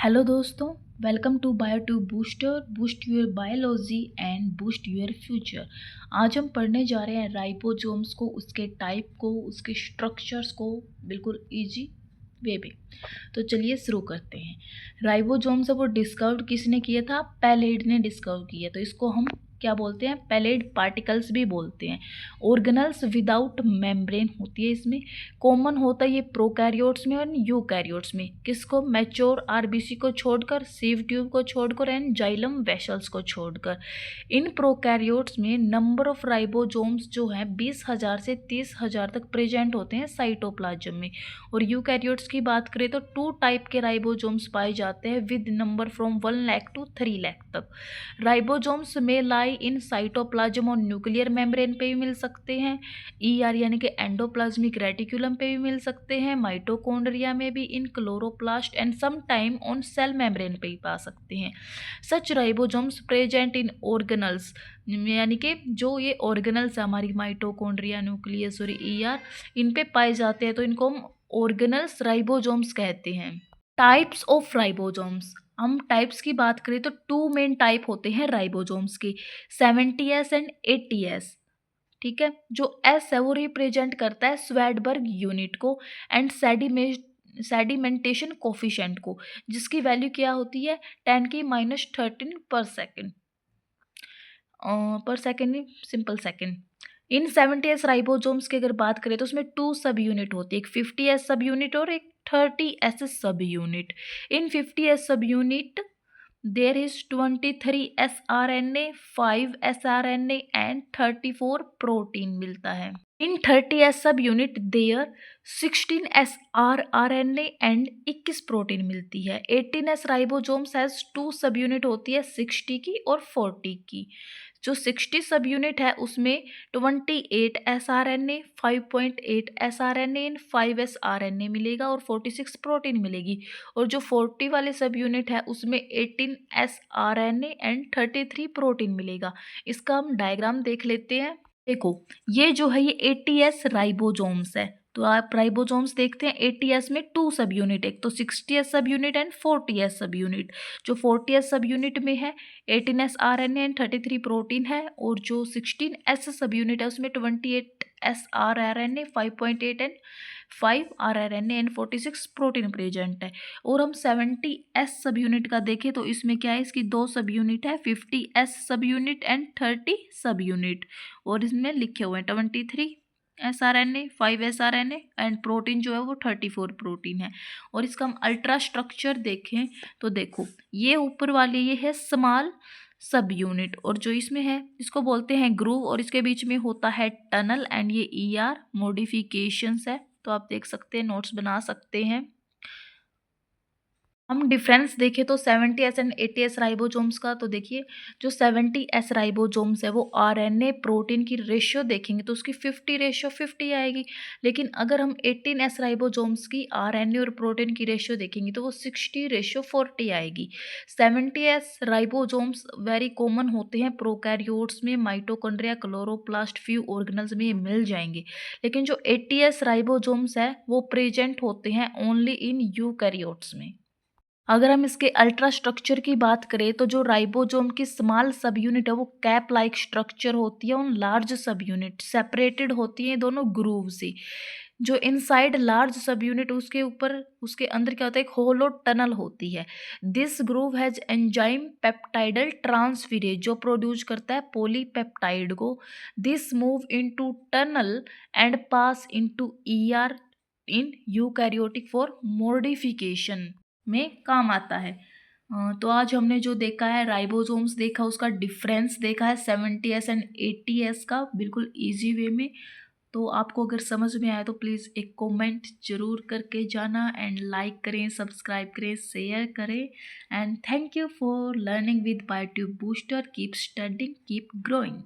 Hello दोस्तों, welcome to Biotube Booster. Boost your biology and boost your future. आज हम पढ़ने जा रहे हैं राइबोसोम्स को, उसके टाइप को, उसके स्ट्रक्चर्स को बिल्कुल इजी वे में। तो चलिए शुरू करते हैं। राइबोसोम्स वो डिस्कवर किसने किया था? पैलेड ने डिस्कवर किया। तो इसको हम क्या बोलते हैं? पैलेड पार्टिकल्स भी बोलते हैं। ऑर्गेनल्स विदाउट मेम्ब्रेन होती है इसमें। कॉमन होता है ये प्रोकैरियोट्स में और यूकैरियोट्स में। किसको? मैच्योर आरबीसी को छोड़कर, सीव ट्यूब को छोड़कर एंड जाइलम वेसल्स को छोड़कर। इन प्रोकैरियोट्स में नंबर ऑफ राइबोसोम्स जो है 20,000 से 30,000 तक प्रेजेंट होते हैं साइटोप्लाज्म में। और यूकैरियोट्स की बात करें तो 2 टाइप के राइबोसोम्स पाए जाते हैं with number from 1 lakh to 3 lakh तक। राइबोसोम्स में लाई इन साइटोप्लाज्म और न्यूक्लियर मेम्ब्रेन पे भी मिल सकते हैं। ईआर यानी कि एंडोप्लाज्मिक रेटिकुलम पे भी मिल सकते हैं। माइटोकॉन्ड्रिया में भी, in chloroplast and some time on cell membrane पे भी पा सकते हैं। Such ribosomes present in organelles यानी कि जो ये ऑर्गेनल्स हमारी माइटोकॉन्ड्रिया, न्यूक्लियस और ईआर, इन पे पाए जाते हैं तो इनको हम ऑर्गेनल्स राइबोसोम्स कहते हैं। टाइप्स ऑफ राइबोसोम्स, हम टाइप्स की बात करें तो 2 मेन टाइप होते हैं राइबोसोम्स के, 70S एंड 80S। ठीक है, जो एस है वो रिप्रेजेंट करता है स्वेडबर्ग यूनिट को एंड सेडिमेंटेशन कोफिशिएंट को, जिसकी वैल्यू क्या होती है? 10⁻13 पर सेकेंड सिंपल सेकेंड। इन 70S राइबोसोम्स की अगर बात करें तो उसमें 2 सब यूनिट होती है, एक 50S सब यूनिट और एक 30S सब unit. In 50S subunit there is 23 sRNA, 5 sRNA and 34 protein मिलता है। In 30S subunit there 16 sRNA and 21 protein मिलती है। 18S राइबोसोम्स हैज 2 सब यूनिट होती है, 60 की और 40 की। जो 60 सब यूनिट है उसमें 28 sRNA, 5.8 sRNA एंड 5 sRNA मिलेगा और 46 प्रोटीन मिलेगी। और जो 40 वाले सब यूनिट है उसमें 18 sRNA एंड 33 प्रोटीन मिलेगा। इसका हम डायग्राम देख लेते हैं। देखो, ये जो है ये 80S राइबोसोम्स है। तो आप राइबोसोम्स देखते हैं 80S में 2 सब यूनिट, एक तो 60S सब यूनिट एंड 40S सब यूनिट। जो 40S सब यूनिट में है 18 sRNA एंड 33 प्रोटीन है, और जो 16S सब यूनिट है उसमें 28 sRNA, 5.8 and 5 rRNA and 46 protein present है। और हम 70S सब यूनिट का देखें तो इसमें क्या है? इसकी 2 सब यूनिट है, 50S सब यूनिट एंड 30 सब यूनिट। और इसमें लिखे हुए हैं 23 sRNA, 5 sRNA एंड प्रोटीन जो है वो 34 प्रोटीन है। और इसका हम अल्ट्रा स्ट्रक्चर देखें तो देखो, ये ऊपर वाली ये है स्मॉल सब यूनिट, और जो इसमें है इसको बोलते हैं ग्रूव, और इसके बीच में होता है टनल एंड ये ईआर मॉडिफिकेशंस है। तो आप देख सकते हैं, नोट्स बना सकते हैं। हम डिफरेंस देखें तो 70S एंड 80S राइबोसोम्स का, तो देखिए जो 70S राइबोसोम्स है वो आरएनए प्रोटीन की रेशियो देखेंगे तो उसकी 50:50 आएगी। लेकिन अगर हम 18S राइबोसोम्स की आरएनए और प्रोटीन की रेशियो देखेंगे तो वो 60:40 आएगी। 70S राइबोसोम्स वेरी कॉमन होते हैं प्रोकैरियोट्स में, माइटोकॉन्ड्रिया, क्लोरोप्लास्ट, फ्यू ऑर्गेनल्स में ये मिल जाएंगे। लेकिन जो 80S राइबोसोम्स है वो प्रेजेंट होते हैं ओनली इन यूकैरियोट्स में। अगर हम इसके अल्ट्रा स्ट्रक्चर की बात करें तो जो राइबोसोम की स्मॉल सब यूनिट है वो कैप लाइक स्ट्रक्चर होती है, उन लार्ज सब यूनिट सेपरेटेड होती हैं दोनों ग्रूव से। जो इनसाइड लार्ज सब यूनिट उसके ऊपर उसके अंदर क्या होता है? एक होलो टनल होती है। This groove has enzyme peptidyl transferase जो प्रोड्यूस करता है पॉलीपेप्टाइड को। This move into tunnel and pass into ER in eukaryotic for modification में काम आता है। तो आज हमने जो देखा है राइबोसोम्स देखा, उसका डिफरेंस देखा है 70S एंड 80S का बिल्कुल इजी वे में। तो आपको अगर समझ में आया तो प्लीज़ एक कमेंट जरूर करके जाना एंड लाइक करें, सब्सक्राइब करें, शेयर करें। And thank you for learning with Biotube Booster. Keep studying, keep growing.